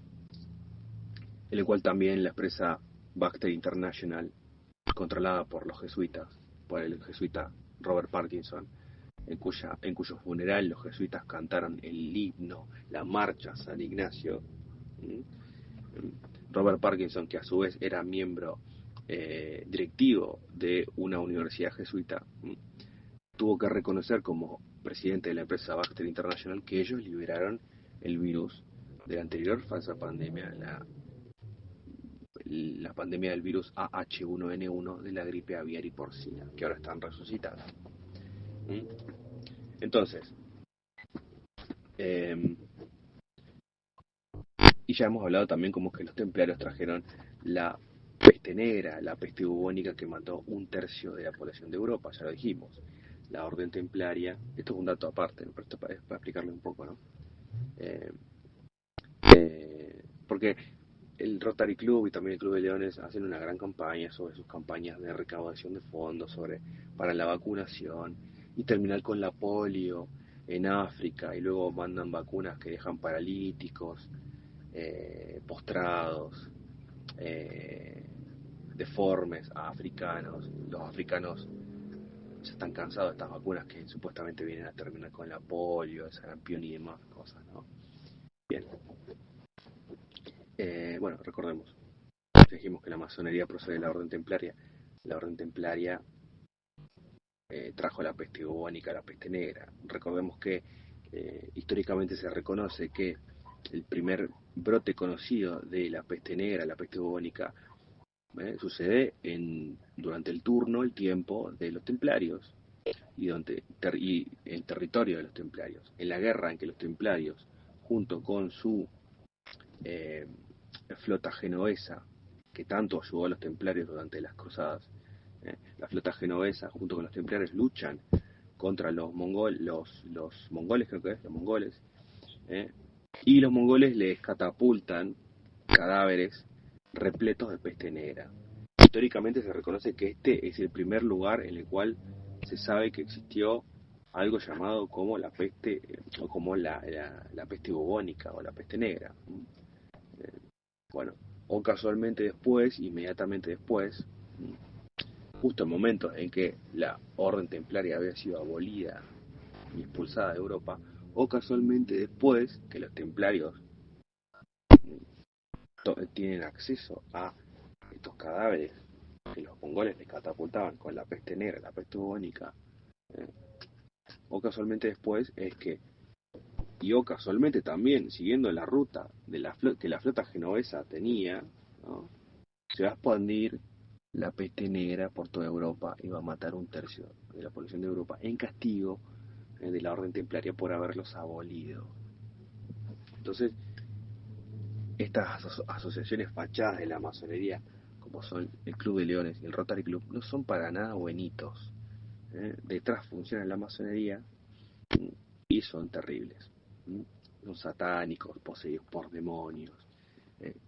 En el cual también la empresa Baxter International, controlada por los jesuitas, por el jesuita Robert Parkinson, en cuyo funeral los jesuitas cantaron el himno, la marcha San Ignacio. Robert Parkinson, que a su vez era miembro directivo de una universidad jesuita, tuvo que reconocer como presidente de la empresa Baxter International que ellos liberaron el virus de la anterior falsa pandemia, la pandemia del virus AH1N1 de la gripe aviar y porcina, que ahora están resucitadas. Entonces, y ya hemos hablado también como que los templarios trajeron la peste negra, la peste bubónica que mató 1/3 de la población de Europa, ya lo dijimos. La orden templaria, esto es un dato aparte, pero esto para explicarle un poco, ¿no? Porque el Rotary Club y también el Club de Leones hacen una gran campaña sobre sus campañas de recaudación de fondos para la vacunación y terminar con la polio en África, y luego mandan vacunas que dejan paralíticos, postrados, deformes a africanos. Los africanos ya están cansados de estas vacunas que supuestamente vienen a terminar con la polio, el sarampión y demás cosas, ¿no? Bien. Bueno, recordemos. Dijimos que la masonería procede de la orden templaria. La orden templaria trajo la peste bubónica, la peste negra. Recordemos que históricamente se reconoce que el primer brote conocido de la peste negra, la peste bubónica, sucede durante el tiempo de los templarios y en territorio de los templarios, en la guerra en que los templarios, junto con su flota genovesa, que tanto ayudó a los templarios durante las cruzadas, la flota genovesa junto con los templarios luchan contra los mongoles, creo que es, los mongoles, y los mongoles les catapultan cadáveres repletos de peste negra. Históricamente se reconoce que este es el primer lugar en el cual se sabe que existió algo llamado como la peste, o como la peste bubónica o la peste negra. Bueno, o casualmente después, inmediatamente después, justo en momentos en que la orden templaria había sido abolida y expulsada de Europa, o casualmente después que los templarios tienen acceso a estos cadáveres que los mongoles les catapultaban con la peste negra, la peste bubónica, o casualmente después es que, o casualmente también, siguiendo la ruta de que la flota genovesa tenía, ¿no?, se va a expandir la peste negra por toda Europa y va a matar 1/3 de la población de Europa en castigo de la orden templaria por haberlos abolido. Entonces, estas asociaciones fachadas de la masonería, como son el Club de Leones y el Rotary Club, no son para nada buenitos. Detrás funciona la masonería y son terribles. Son satánicos, poseídos por demonios,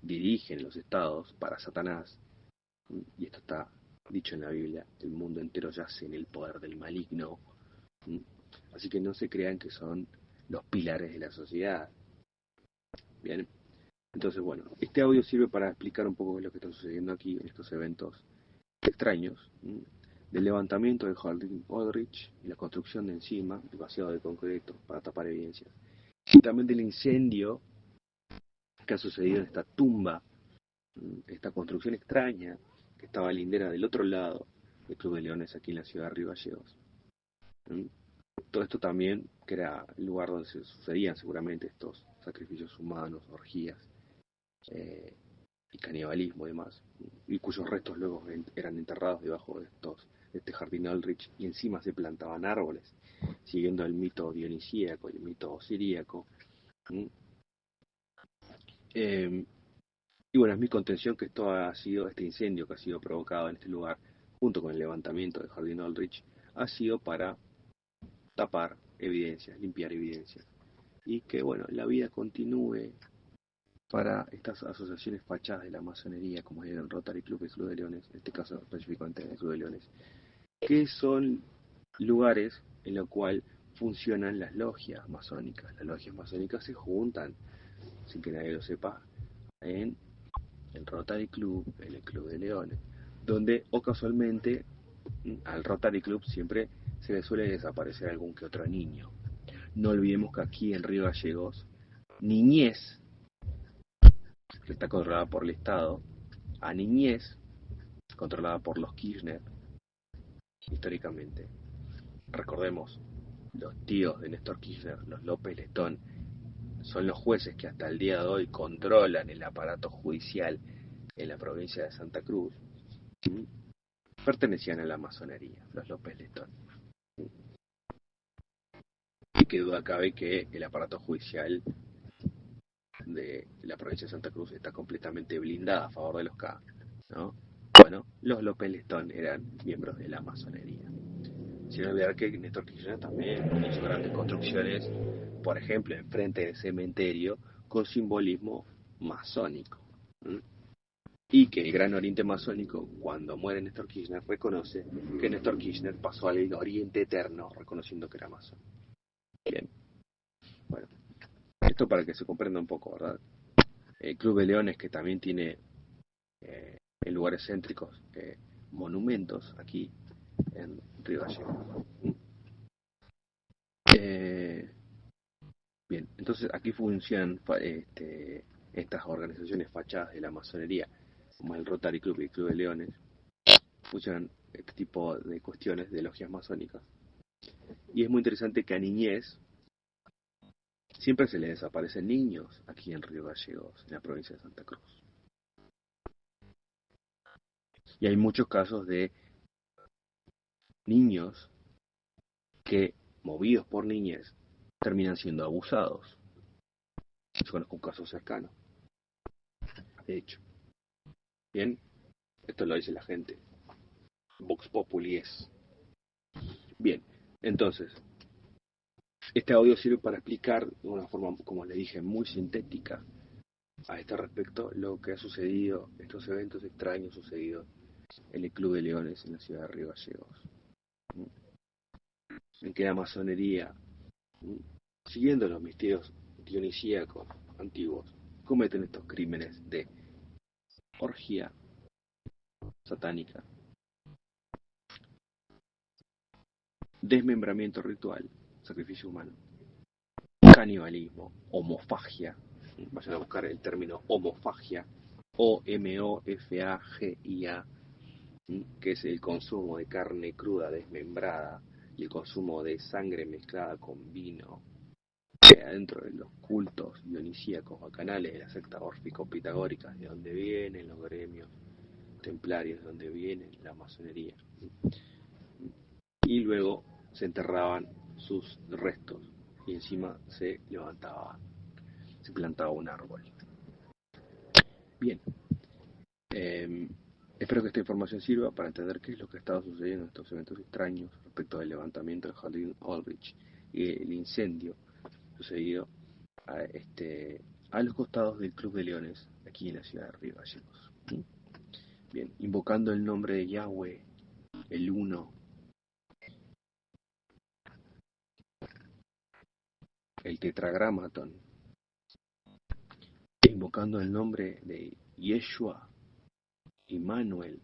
dirigen los estados para Satanás, y esto está dicho en la Biblia: el mundo entero yace en el poder del maligno. Así que no se crean que son los pilares de la sociedad. Bien, entonces bueno, este audio sirve para explicar un poco lo que está sucediendo aquí en estos eventos extraños, del levantamiento de Hardin Aldrich y la construcción de encima, el vaciado de concreto para tapar evidencias, y también del incendio que ha sucedido en esta tumba, esta construcción extraña que estaba lindera del otro lado del Club de Leones aquí en la ciudad de Río Gallegos. Todo esto también, que era el lugar donde se sucedían seguramente estos sacrificios humanos, orgías y canibalismo y demás, y cuyos restos luego eran enterrados debajo de este jardín Aldrich, y encima se plantaban árboles, siguiendo el mito dionisíaco y el mito osiríaco. Y bueno, es mi contención que este incendio que ha sido provocado en este lugar, junto con el levantamiento del jardín Aldrich, ha sido para tapar evidencias, limpiar evidencias, y que bueno, la vida continúe para estas asociaciones fachadas de la masonería, como es el Rotary Club y el Club de Leones, en este caso específicamente el Club de Leones, que son lugares en los cuales funcionan las logias masónicas. Las logias masónicas se juntan, sin que nadie lo sepa, en el Rotary Club, en el Club de Leones, donde o casualmente al Rotary Club siempre se le suele desaparecer algún que otro niño. No olvidemos que aquí en Río Gallegos, niñez, que está controlada por el Estado, a niñez, controlada por los Kirchner, históricamente. Recordemos, los tíos de Néstor Kirchner, los López Letón, son los jueces que hasta el día de hoy controlan el aparato judicial en la provincia de Santa Cruz. Pertenecían a la masonería, los López Letón. Y qué duda cabe que el aparato judicial de la provincia de Santa Cruz está completamente blindada a favor de los K, ¿no? Bueno, los López Letón eran miembros de la masonería. Sin olvidar que Néstor Kirchner también hizo grandes construcciones, por ejemplo, enfrente del cementerio, con simbolismo masónico. Y que el Gran Oriente Masónico, cuando muere Néstor Kirchner, reconoce que Néstor Kirchner pasó al Oriente Eterno, reconociendo que era masón. Bien. Bueno, esto para que se comprenda un poco, ¿verdad? El Club de Leones, que también tiene en lugares céntricos monumentos aquí en Río Gallegos. Bien, entonces aquí funcionan estas organizaciones fachadas de la masonería como el Rotary Club y el Club de Leones, funcionan este tipo de cuestiones de logias masónicas. Y es muy interesante que a niñez siempre se les desaparecen niños aquí en Río Gallegos, en la provincia de Santa Cruz. Y hay muchos casos de niños que, movidos por niñez, terminan siendo abusados. Yo conozco un caso cercano, de hecho. Bien, esto lo dice la gente. Vox Populi es. Bien, entonces, este audio sirve para explicar de una forma, como le dije, muy sintética a este respecto lo que ha sucedido, estos eventos extraños sucedidos en el Club de Leones en la ciudad de Río Gallegos. En que la masonería, siguiendo los misterios dionisíacos antiguos, cometen estos crímenes de orgía satánica, desmembramiento ritual, sacrificio humano, canibalismo, homofagia. Vayan a buscar el término homofagia, Homofagia, que es el consumo de carne cruda desmembrada y el consumo de sangre mezclada con vino, dentro de los cultos dionisíacos bacanales de la secta órfico-pitagórica, de donde vienen los gremios templarios, de donde viene la masonería. Y luego se enterraban sus restos y encima se plantaba un árbol. Bien, espero que esta información sirva para entender qué es lo que estaba sucediendo en estos eventos extraños respecto del levantamiento del Jardín Ulrich y el incendio sucedido a los costados del Club de Leones aquí en la ciudad de Río Gallegos. Bien, invocando el nombre de Yahweh, el Uno, el Tetragramaton, invocando el nombre de Yeshua, Immanuel,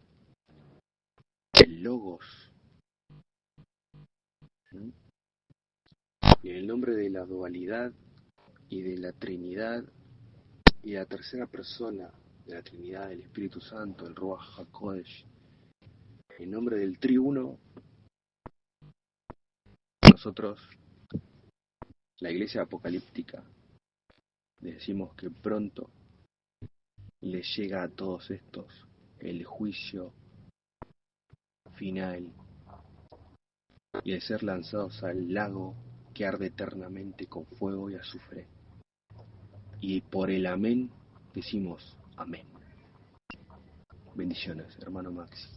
el Logos, y en el nombre de la dualidad y de la Trinidad y la tercera persona de la Trinidad, del Espíritu Santo, el Ruach HaKodesh, en nombre del Triuno, nosotros, la Iglesia Apocalíptica, les decimos que pronto les llega a todos estos el juicio final y de ser lanzados al lago que arde eternamente con fuego y azufre. Y por el amén decimos amén. Bendiciones, hermano Maxi.